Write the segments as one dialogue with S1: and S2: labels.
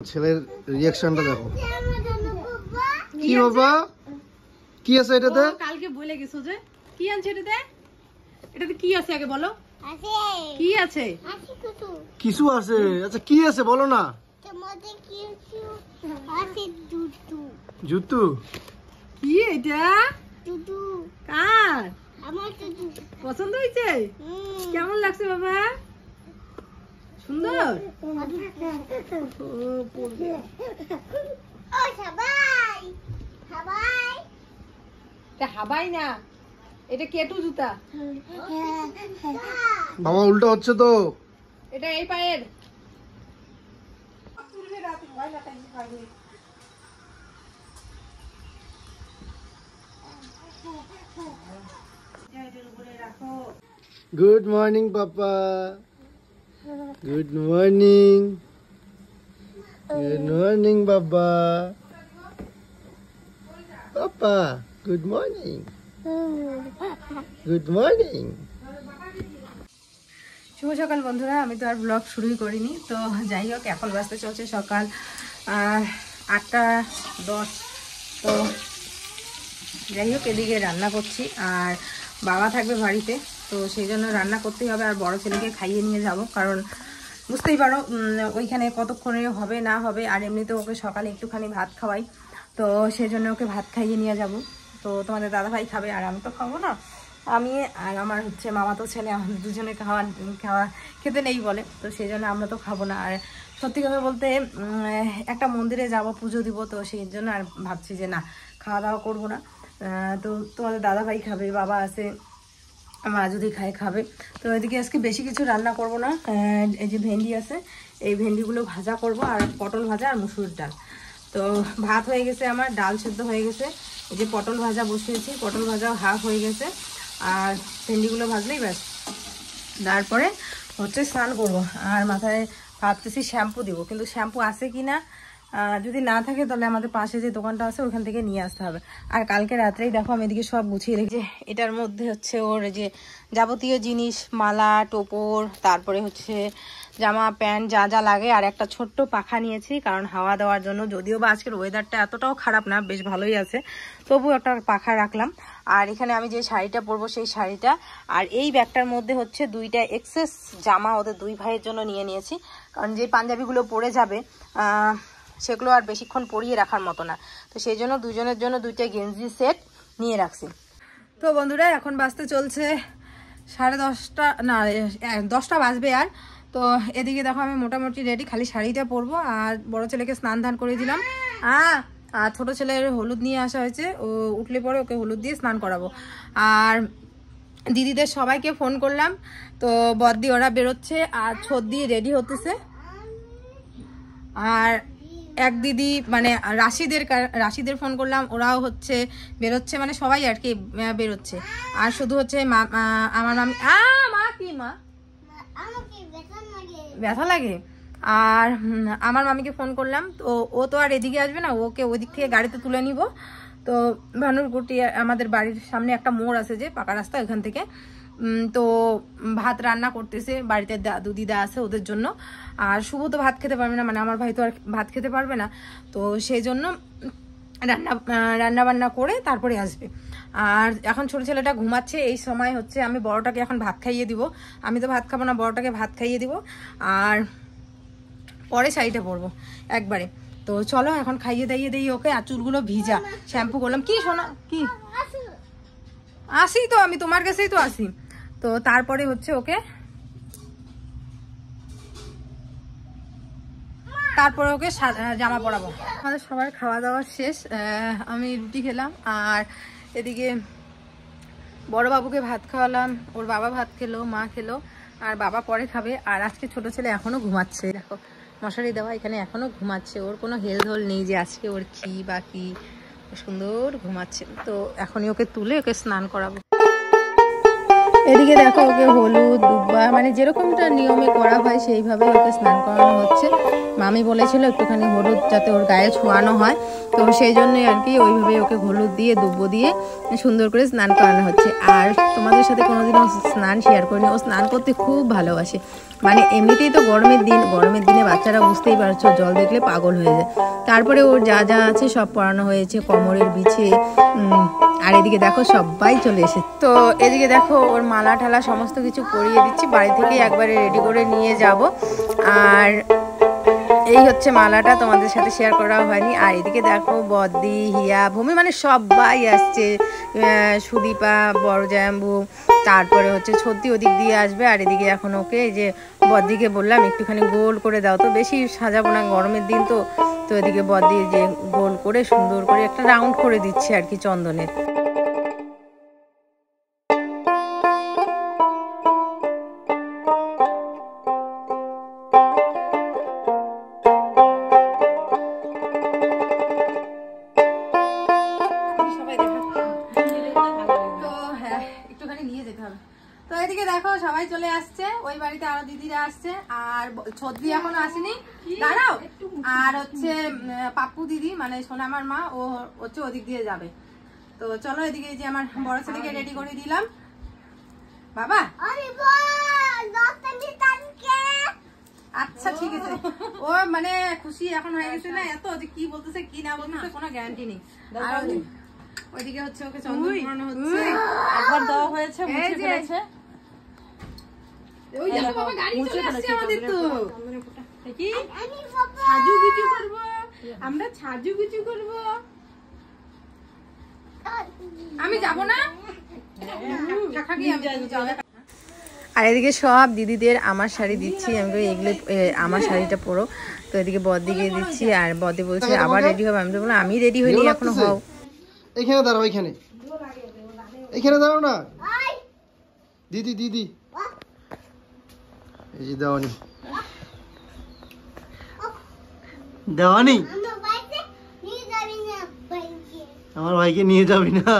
S1: ছেলের রিঅ্যাকশনটা দেখো। কি বাবা, কি আছে এটাতে?
S2: কালকে বলে গেছো যে কি আছে এটাতে? এটাতে কি আছে আগে বলো। আছে কি আছে? আছে
S1: কিছু আছে। আচ্ছা কি আছে বলো না।
S2: তোমাদের কিছু আছে। জুতো।
S1: জুতো?
S2: কি এটা? জুতো। কার? আমার জুতো। পছন্দ হয়েছে? কেমন লাগছে বাবা? সুন্দর। ও পড়বে। ও সবাই সবাই এটা হাবাই না, এটা কেটু জুতা।
S1: বাবা উল্টো হচ্ছে তো।
S2: এটা এই পায়ের।
S1: Good morning papa. Good morning. Good morning বাবা। Papa good morning. Good morning.
S2: শুভ সকাল বন্ধুরা, আমি তো আর ব্লগ শুরুই করিনি। তো যাই হোক, এখন বাজতে চলছে সকাল 8:10। তো যাই হোক, এদিকে রান্না করছি আর বাবা থাকবে বাড়িতে, তো সেই জন্য রান্না করতেই হবে। আর বড় ছেলেকে খাইয়ে নিয়ে যাব, কারণ বুঝতেই পারো ওইখানে কতক্ষণে হবে না হবে। আর এমনিতে ওকে সকালে একটুখানি ভাত খাওয়াই, তো সেই জন্য ওকে ভাত খাইয়ে নিয়ে যাব। তো তোমাদের দাদাভাই খাবে আর আমি তো খাবো না। আমি আর আমার মামাতো ছেলে, আমাদের দুজনে খাওয়া খেতে নেই বলে, তো সেই জন্য আমরা তো খাবো না। আর সত্যি কথা বলতে একটা মন্দিরে যাব, পুজো দিব, তো সেই জন্য আর ভাবছি যে না, খাওয়া দাওয়া করবো না। তো তোমাদের দাদাভাই খাবে, বাবা আছে, মা যদি খাবে। তো এদিকে আজকে বেশি কিছু রান্না করব না। এই যে ভেন্ডি আছে, এই ভেন্ডিগুলো ভাজা করব, আর পটল ভাজা আর মুসুর ডাল। তো ভাত হয়ে গেছে আমার, ডাল সেদ্ধ হয়ে গেছে, এই যে পটল ভাজা বসিয়েছি, পটল ভাজাও হাফ হয়ে গেছে, আর ভেন্ডিগুলো ভাজলেই ব্যাস। তারপরে স্নান করব। আর মাথায় ভাবতেছি শ্যাম্পু দিব, কিন্তু শ্যাম্পু আছে কি না, যদি না থাকে তাহলে আমাদের পাশে যে দোকানটা আছে ওখান থেকে নিয়ে আসতে হবে। আর কালকে রাত্রেই দেখো আমি এদিকে সব গুছিয়ে রেখেছি। এটার মধ্যে ওর যে যাবতীয় জিনিস, মালা, টোপর, তারপরে জামা প্যান্ট যা যা লাগে, আর একটা ছোট্ট পাখা নিয়েছি কারণ হাওয়া দেওয়ার জন্য। যদিও বা আজকের ওয়েদারটা এতটাও খারাপ না, বেশ ভালোই আছে, তবু একটা পাখা রাখলাম। আর এখানে আমি যে শাড়িটা পরবো সেই শাড়িটা, আর এই ব্যাগটার মধ্যে দুইটা এক্সেস জামা ওদের দুই ভাইয়ের জন্য নিয়ে নিয়েছি, কারণ যে পাঞ্জাবিগুলো পরে যাবে সেগুলো আর বেশিক্ষণ পরিয়ে রাখার মতো না, তো সেই জন্য দুজনের জন্য দুইটা গেঞ্জি সেট নিয়ে রাখছি। তো বন্ধুরা, এখন বাজতে চলছে 10:30, না 10টা বাজবে। আর তো এদিকে দেখো আমি মোটামুটি রেডি, খালি শাড়িটা পরবো। আর বড় ছেলেকে স্নান ধান করে দিলাম, আর ছোট ছেলের হলুদ নিয়ে আসা হয়েছে, ও উঠলে পরে ওকে হলুদ দিয়ে স্নান করাবো। আর দিদিদের সবাইকে ফোন করলাম, তো বদ্দি ওরা বেরোচ্ছে, আর ছদ্দি রেডি হতেছে। আর এক দিদি মানে রাশিদের ফোন করলাম, ওরাও বেরোচ্ছে, মানে সবাই আর কি বেরোচ্ছে। আর শুধু আমার মামি মা কি মা ব্যথা লাগে। আর আমার মামিকে ফোন করলাম, তো ও তো আর এদিকে আসবে না, ওকে ওদিক থেকে গাড়িতে তুলে নিব। তো ভানুরকুটি আমাদের বাড়ির সামনে একটা মোড় আছে যে পাকা রাস্তা, ওখান থেকে। তো ভাত রান্না করতেছে, বাড়িতে দাদু দিদা আছে ওদের জন্য। আর শুভ তো ভাত খেতে পারবে না, মানে আমার ভাই তো আর ভাত খেতে পারবে না, তো সেই জন্য রান্না বান্না করে তারপরে আসবে। আর এখন ছোট ছেলেটা ঘুমাচ্ছে, এই সময় আমি বড়টাকে এখন ভাত খাইয়ে দিব। আমি তো ভাত খাবো না, বড়টাকে ভাত খাইয়ে দিব, আর পরে শাড়িটা পরবো একবারে। তো চলো এখন খাইয়ে দাইয়ে দিই ওকে। আর চুলগুলো ভিজা, শ্যাম্পু করলাম। কি শোনা, কি আসি তো আমি তোমার কাছেই তো আসি। তো তারপরে ওকে জামা পরাবো। আমাদের সবার খাওয়া দাওয়া শেষ, আমি রুটি খেলাম, আর এদিকে বড় বাবুকে ভাত খাওয়ালাম, ওর বাবা ভাত খেলো, মা খেলো, আর বাবা পরে খাবে। আর আজকে ছোট ছেলে এখনো ঘুমাচ্ছে, দেখো মশারি দেওয়া, এখানে এখনো ঘুমাচ্ছে। ওর কোনো হেলদোল নেই যে আজকে ওর কি বা কি, সুন্দর ঘুমাচ্ছে। তো এখনই ওকে তুলে ওকে স্নান করাবো। এদিকে দেখো ওকে হলুদ দুব্বা মানে যেরকমটা নিয়মে করা হয় সেইভাবেই ওকে স্নান করানো হচ্ছে। মামি বলেছিল একটুখানি হলুদ যাতে ওর গায়ে ছোঁয়ানো হয়, তো সেই জন্যই আর কি ওইভাবেই ওকে হলুদ দিয়ে দুব্বো দিয়ে সুন্দর করে স্নান করানো হচ্ছে। আর তোমাদের সাথে কোনোদিনও স্নান শেয়ার করিনি, ও স্নান করতে খুব ভালোবাসে। মানে এমনিতেই তো গরমের দিনে বাচ্চারা বুঝতেই পারছো জল দেখলে পাগল হয়ে যায়। তারপরে ওর যা যা আছে সব পরানো হয়েছে, কোমরের বিছে। আর এদিকে দেখো সবাই চলে এসেছে। তো এদিকে দেখো ওর মালা ঠালা সমস্ত কিছু পরিয়ে দিচ্ছি, বাড়ি থেকে একবারে রেডি করে নিয়ে যাব। আর এই হচ্ছে মালাটা, তোমাদের সাথে শেয়ার করা হয়নি। আর এদিকে দেখো বদ্দি, হিয়া, ভূমি মানে সবাই আসছে, সুদীপা, বড় জাম্বু, তারপরে হচ্ছে ছত্তি ওদিক দিয়ে আসবে। আর এদিকে এখন ওকে এই যে বদ্দিকে বললাম একটুখানি গোল করে দাও, তো বেশি সাজাবো না গরমের দিন তো। তো এদিকে বদ্দি যে গোল করে সুন্দর করে একটা রাউন্ড করে দিচ্ছে আর কি চন্দনের। তো এদিকে দেখো সবাই চলে আসছে, ওই বাড়িতে আরো দিদিরা আসছে, আর ছদ্রি এখনো আসেনি, দাঁড়াও। আর হচ্ছে পাপ্পু দিদি মানে সোনামার মা, ও হচ্ছে ওদিক দিয়ে যাবে। তো চলো এদিকে যে আমার বড় ছেলেকে রেডি করে দিলাম। বাবা আচ্ছা ঠিক আছে, ও মানে খুশি এখন হয়ে গেছে না এত, যে কি বলতেছে কি না বলতেছে কোনো গ্যারান্টি নেই। আর ওইদিকে হচ্ছে ওকে চন্দন পরানো হচ্ছে, একবার দেওয়া হয়েছে, মুছে ফেলেছে। ওই দেখো বাবা গাড়ি চলে আসছে আমাদের, তো কি সাজুগুজু করব আমরা, সাজুগুজু করব। আমি যাব না, আর এদিকে সব দিদিদের আমার শাড়ি দিচ্ছি, আমি এগুলো আমার শাড়িটা পরো। তো এদিকে বদ্দিকে দিচ্ছি, আর বদ্দি বলছে আবার রেডি হবে। আমি তো বললাম আমি রেডি হইনি এখনো, হও
S1: এখানে দাঁড়াও, এখানে দাঁড়াও না দিদি, দিদি এই যে দেওয়ানি, দেওয়ানি আমার ভাইকে নিয়ে যাবি না।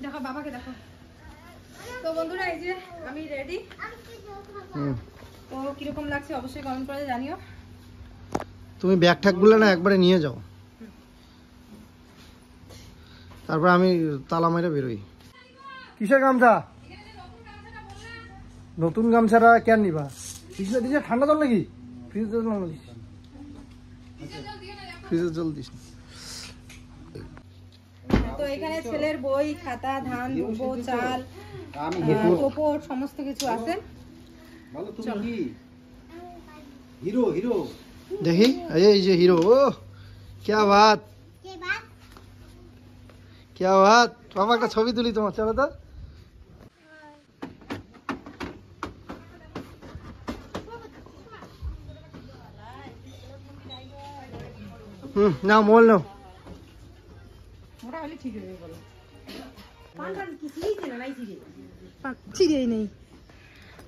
S2: দেখো বাবাকে দেখো। তো বন্ধুরা এই যে আমি রেডি, তো কিরকম লাগছে অবশ্যই কমেন্ট করে জানিও।
S1: তুমি ব্যাগ ঠ্যাগগুলো না একবারে নিয়ে যাও, তারপর আমি তালা মেরে বেরোই। কিসের গামছা? নতুন গামছাটা কেন নিবা? দিছে ঠান্ডা জল নাকি? ফ্রিজে জল দিস, ফ্রিজের জল দিস।
S2: তো এখানে ছেলের বই, খাতা, ধান, দুব্বো, চাল, কোপর সমস্ত কিছু আছে।
S1: হিরো হিরো দেখি, এই যে হিরো। ও क्या बात, क्या बात। বাবা একটা ছবি তুলি তোমার, চলো তো। নাও মোল নাও।
S2: ছিঁড়েই নেই।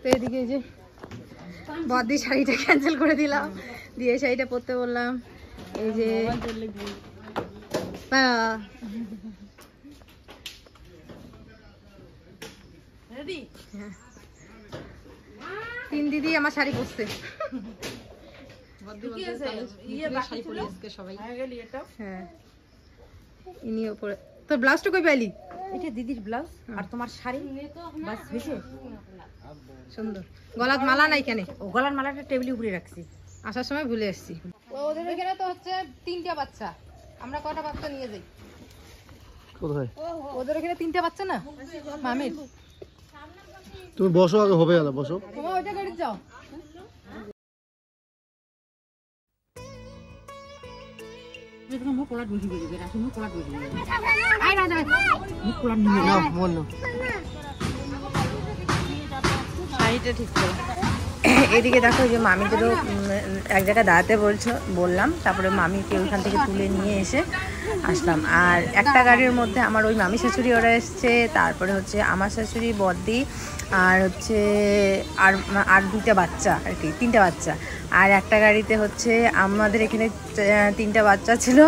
S2: তো এদিকে যে বদ্দি শাড়িটা ক্যান্সেল করে দিলাম, দিয়ে শাড়িটা পরতে বললাম। এই যে তিন দিদি আমার শাড়ি পরছে। হ্যাঁ ইনি ওপরে। তোর ব্লাউজটা কই পাইলি?
S3: এটা দিদির ব্লাউজ আর তোমার শাড়ি বাস হয়েছে,
S2: সুন্দর। গলার মালা নাই কেন?
S3: ও গলার মালাটা টেবিলে উপরে রাখছি,
S2: আসার সময় ভুলে আসছি। ওদের এখানে তো হচ্ছে 3টা বাচ্চা, আমরা কটা বাচ্চা নিয়ে যাই?
S1: কোথায়?
S2: ওদের এখানে 3টা বাচ্চা না মামির।
S1: তুমি বসো আগে, হবে গেল বসো।
S2: তোমার ওইটা গাড়ি যাও।
S3: শাড়িটা ঠিক করে
S2: এদিকে দেখো যে মামিদেরও এক জায়গায় দাঁড়াতে বললাম, তারপরে মামিকে ওইখান থেকে তুলে নিয়ে এসে আসলাম। আর একটা গাড়ির মধ্যে আমার ওই মামি শাশুড়ি ওরা এসছে, তারপরে হচ্ছে আমার শাশুড়ি, বদ্দি, আর হচ্ছে আর দুইটা বাচ্চা আর কি, 3টা বাচ্চা। আর একটা গাড়িতে হচ্ছে আমাদের এখানে 3টা বাচ্চা ছিল,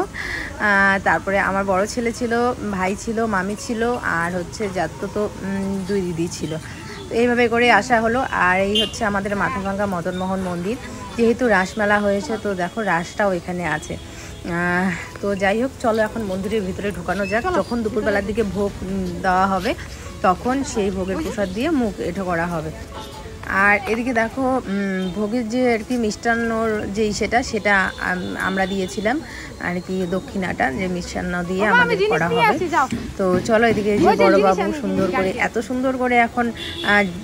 S2: তারপরে আমার বড় ছেলে ছিল, ভাই ছিল, মামি ছিল, আর হচ্ছে যাত্রা তো 2 দিদি ছিল। তো এইভাবে করে আসা হলো। আর এই হচ্ছে আমাদের মাথাভাঙ্গা মদনমোহন মন্দির, যেহেতু রাসমেলা হয়েছে তো দেখো রাসটাও এখানে আছে। তো যাই হোক, চলো এখন মন্দিরের ভিতরে ঢোকানো যাক। যখন দুপুরবেলার দিকে ভোগ দেওয়া হবে তখন সেই ভোগের প্রসাদ দিয়ে মুখ এঁঠো করা হবে। আর এদিকে দেখো ভোগের যে আর কি মিষ্টান্নর যেই সেটা আমরা দিয়েছিলাম আর কি, দক্ষিণাটা যে মিষ্টান্ন দিয়ে আমাদের করা হবে। তো চলো এদিকে যে বড়বাবু সুন্দর করে, এত সুন্দর করে এখন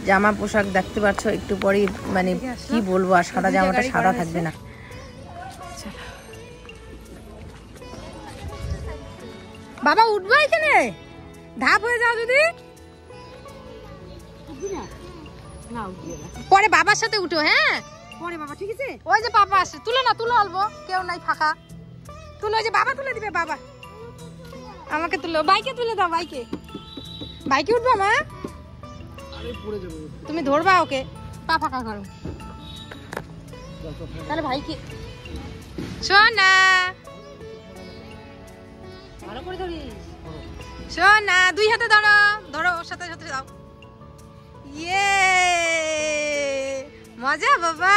S2: জামা পোশাক দেখতে পাচ্ছ, একটু পরেই মানে কি বলবো, আর সাদা জামাটা সাদা থাকবে না। বাবা উঠবো এখানে, ধাপ হয়ে যাও যদি, পরে বাবার সাথে উঠো। হ্যাঁ পরে বাবা, ঠিক আছে? ওই যে বাবা আসে, তুলে না, তুলে অল্প, কেউ নাই ফাঁকা, তুলে, ওই যে বাবা তুলে দিবে, বাবা আমাকে তুলে, বাইকে তুলে দাও, বাইকে উঠবা মা, তুমি ধরবা ওকে, পা ফাঁকা করো তাহলে ভাইকে। সোনা ভালো করে ধরিস, সোনা 2 হাতে ধরো, ধরো ওর সাথে সাথে দাও। ইয়ে মজা বাবা।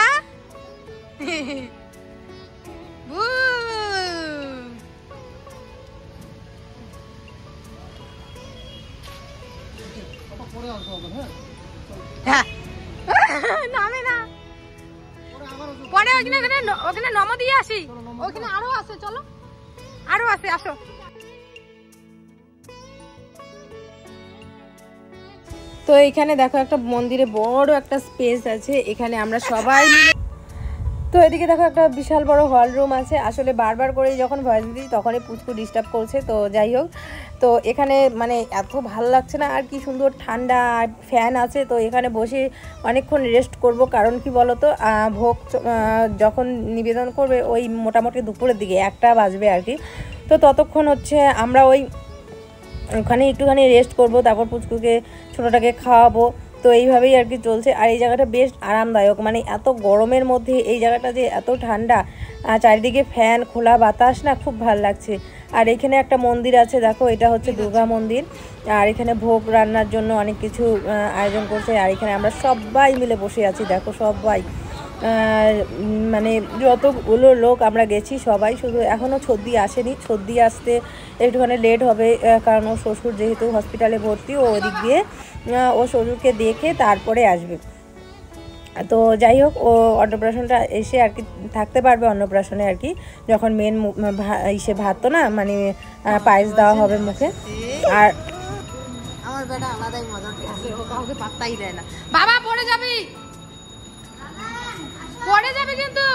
S2: নামে না, পরে ওখানে নম দিয়ে আসি, ওখানে আরো আছে, চলো আরো আছে, আসো। তো এখানে দেখো একটা মন্দিরে বড় একটা স্পেস আছে, এখানে আমরা সবাই মিলে। তো এদিকে দেখো একটা বিশাল বড় হল রুম আছে। আসলে বারবার করে যখন ভয়েস দিই তখনই পুচকু ডিস্টার্ব করছে। তো যাই হোক, তো এখানে মানে এত ভালো লাগছে না, আর কি সুন্দর ঠান্ডা, আর ফ্যান আছে। তো এখানে বসে অনেকক্ষণ রেস্ট করব, কারণ কি বলো তো, ভোগ যখন নিবেদন করবে ওই মোটামুটি দুপুরের দিকে 1টা বাজবে আর কি। তো ততক্ষণ হচ্ছে আমরা ওখানে একটুখানি রেস্ট করব, তারপর পুচকুকে ছোটোটাকে খাওয়াবো। তো এইভাবেই আর কি চলছে। আর এই জায়গাটা বেশ আরামদায়ক, মানে এত গরমের মধ্যে এই জায়গাটা যে এত ঠান্ডা, চারিদিকে ফ্যান, খোলা বাতাস না, খুব ভালো লাগছে। আর এখানে একটা মন্দির আছে, দেখো এটা হচ্ছে দুর্গা মন্দির। আর এখানে ভোগ রান্নার জন্য অনেক কিছু আয়োজন করছে। আর এখানে আমরা সবাই মিলে বসে আছি, দেখো সবাই, মানে যতগুলো লোক আমরা গেছি সবাই। শুধু এখনও সর্দি আসেনি, সর্দি আসতে একটুখানি লেট হবে, কারণ ও শ্বশুর যেহেতু হসপিটালে ভর্তি, ও ওদিক দিয়ে ও শ্বশুরকে দেখে তারপরে আসবে। তো যাই হোক, ও অন্নপ্রাশনটা এসে আর কি থাকতে পারবে, অন্নপ্রাশনে আর কি, যখন মেন ইসে ভাত তো না, মানে পায়েস দেওয়া হবে মুখে। আর আমার বেটা আলাদাই মজা আছে, ও কাউকে পাত্তাই দেয় না। বাবা পড়ে যাবি, পড়ে যাবে কিন্তু।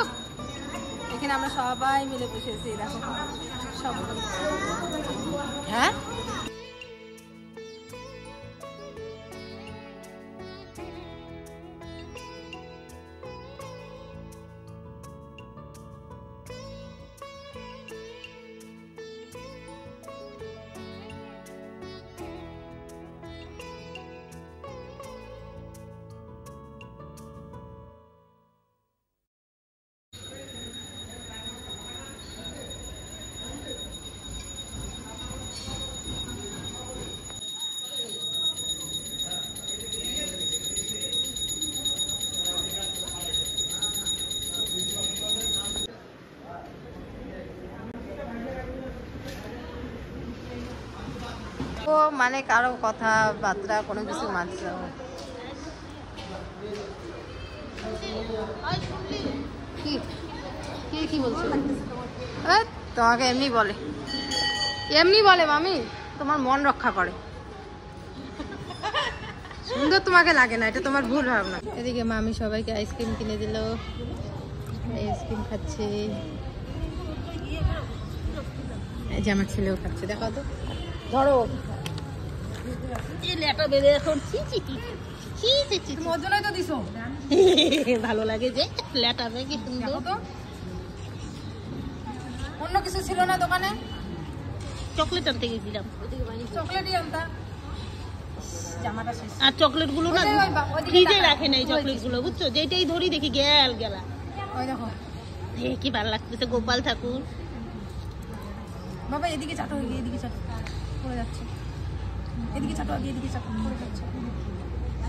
S2: এখানে আমরা সবাই মিলে বসেছি, দেখো সব। হ্যাঁ ও মানে কারো কথাবার্তা কোনো কিছু মানছে না। কি বলছো? তোমাকে এমনি বলে মামি, তোমার মন রক্ষা করে, সুন্দর তোমাকে লাগে না, এটা তোমার ভুল ভাবনা। এদিকে মামি সবাইকে আইসক্রিম কিনে দিল, আইসক্রিম খাচ্ছে, এই যে আমার ছেলেও খাচ্ছে, দেখো তো, ধরো লেটা বেড়ে এখন তুমি ওর জন্যই তো দিছো।
S4: ভালো লাগে যে লেটাবে কি সুন্দর।
S2: দেখো তো অন্য কিছু ছিল না দোকানে,
S4: চকলেট আনতে গেছিলাম,
S2: চকলেটই আনতা। জামাটা শেষ।
S4: আর চকলেট গুলো না
S2: ওইদিকে
S4: ফ্রিজে
S2: তাকা।
S4: রাখে নাই চকলেট গুলো, বুঝছো, যেটাই ধরি দেখি গেলা।
S2: ওই দেখো
S4: কি ভালো লাগতেছে, গোপাল ঠাকুর।
S2: বাবা এদিকে চাটো, এদিকে চাটো, পড়ে যাচ্ছে। এদিকে চাটো, এদিকে চাটো, পড়ে যাচ্ছে।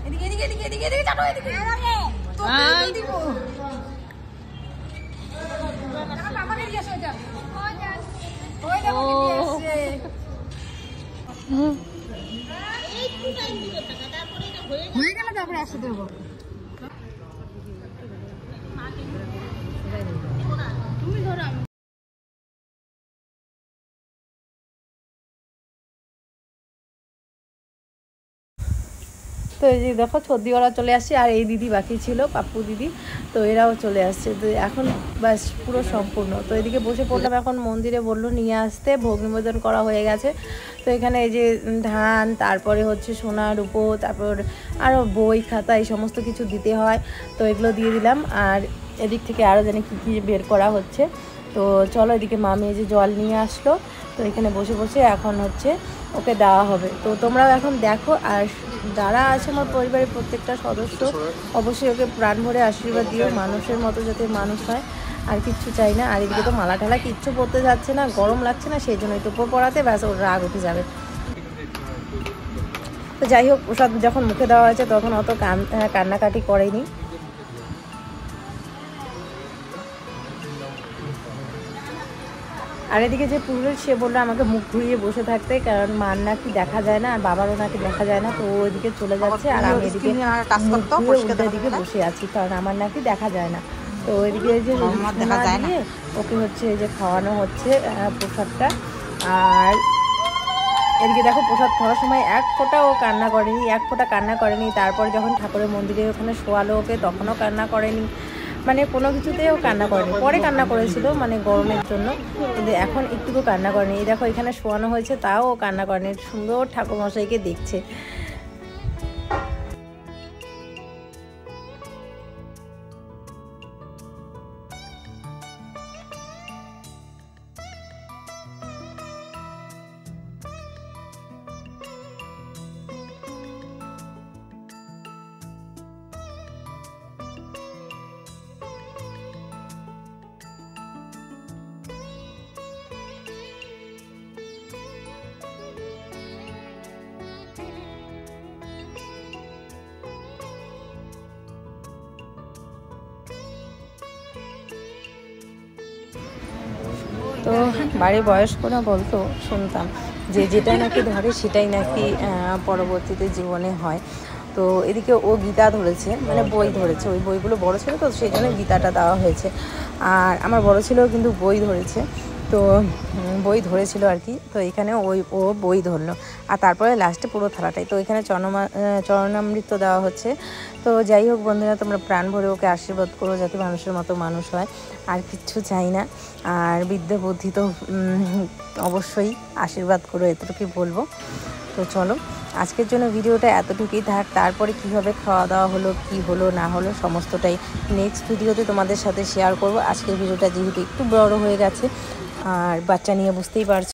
S2: এদিকে এদিকে এদিকে এদিকে এদিকে চাটো, এদিকে। তোকে দিব। আমাকে দিয়ে আসো এটা। ওই দেখো কি দিয়ে আসছে। হয়ে গেল তারপরে একসাথে দেবো। তুমি ধরো। তো এই যে দেখো সর্দি ওরা চলে আসছে, আর এই দিদি বাকি ছিল, পাপ্পু দিদি, তো এরাও চলে আসছে। তো এখন ব্যাস পুরো সম্পূর্ণ। তো এদিকে বসে পড়লাম, এখন মন্দিরে বললো নিয়ে আসতে, ভোগ নিবেদন করা হয়ে গেছে। তো এখানে এই যে ধান, তারপরে হচ্ছে সোনা রূপো, তারপর আরও বই খাতা এই সমস্ত কিছু দিতে হয়, তো এগুলো দিয়ে দিলাম। আর এদিক থেকে আরও জানি কী কী বের করা হচ্ছে। তো চলো এদিকে মামি এই যে জল নিয়ে আসলো, তো এখানে বসে বসে এখন হচ্ছে ওকে দেওয়া হবে। তো তোমরাও এখন দেখো, আর যারা আছে আমার পরিবারের প্রত্যেকটা সদস্য অবশ্যই ওকে প্রাণ ভরে আশীর্বাদ দিও, মানুষের মতো যাতে মানুষ হয়, আর কিচ্ছু চাই না। আর এদিকে তো মালা টালা কিচ্ছু পড়তে যাচ্ছে না, গরম লাগছে না, সেই জন্য একটু উপর পড়াতে ব্যাস ওর রাগ উঠে যাবে। তো যাই হোক, প্রসাদ যখন মুখে দেওয়া হয়েছে তখন অত কান্নাকাটি করেনি। আর এদিকে যে পুরুষ, সে বললো আমাকে মুখ ঘুরিয়ে বসে থাকতে, কারণ মার নাকি দেখা যায় না আর বাবারও নাকি দেখা যায় না। তো ও এদিকে চলে যাচ্ছে আর আমি এদিকে এদিকে বসে আছি, কারণ আমার নাকি দেখা যায় না। তো এদিকে যে দিয়ে ওকে হচ্ছে এই যে খাওয়ানো হচ্ছে প্রসাদটা। আর এদিকে দেখো প্রসাদ খাওয়ার সময় এক ফোঁটা ও কান্না করেনি, এক ফোঁটা কান্না করেনি। তারপরে যখন ঠাকুরের মন্দিরে ওখানে শোয়ালো ওকে, তখনও কান্না করেনি, মানে কোনো কিছুতেও কান্না করেনি। পরে কান্না করেছিল মানে গরমের জন্য, কিন্তু এখন একটুকু কান্না করেনি। এই দেখো এখানে শোয়ানো হয়েছে, তাও ও কান্না করেনি, সুন্দর ঠাকুরমশাইকে দেখছে। তো বাড়ির বয়স্করা বলতো, শুনতাম যে যেটা নাকি ধরে সেটাই নাকি পরবর্তীতে জীবনে হয়। তো এদিকে ও গীতা ধরেছে, মানে বই ধরেছে, ওই বইগুলো বড় ছিল তো সেই জন্য গীতাটা দেওয়া হয়েছে। আর আমার বড় ছিল কিন্তু বই ধরেছে, তো বই ধরেছিল আর কি। তো এখানে ও বই ধরলো, আর তারপরে লাস্টে পুরো থালাটাই। তো এখানে চরণামৃত দেওয়া হচ্ছে। তো যাই হোক বন্ধুরা, তোমরা প্রাণ ভরে ওকে আশীর্বাদ করো যাতে মানুষের মতো মানুষ হয়, আর কিচ্ছু চাই না। আর বিদ্যা বুদ্ধি তো অবশ্যই আশীর্বাদ করো, এতটুকুই বলবো। তো চলো আজকের জন্য ভিডিওটা এতটুকুই থাক। তারপরে কীভাবে খাওয়া দাওয়া হলো, কি হলো না হলো সমস্তটাই নেক্সট ভিডিওতে তোমাদের সাথে শেয়ার করব। আজকের ভিডিওটা যেহেতু একটু বড় হয়ে গেছে, আর বাচ্চা নিয়ে বুঝতেই পারছো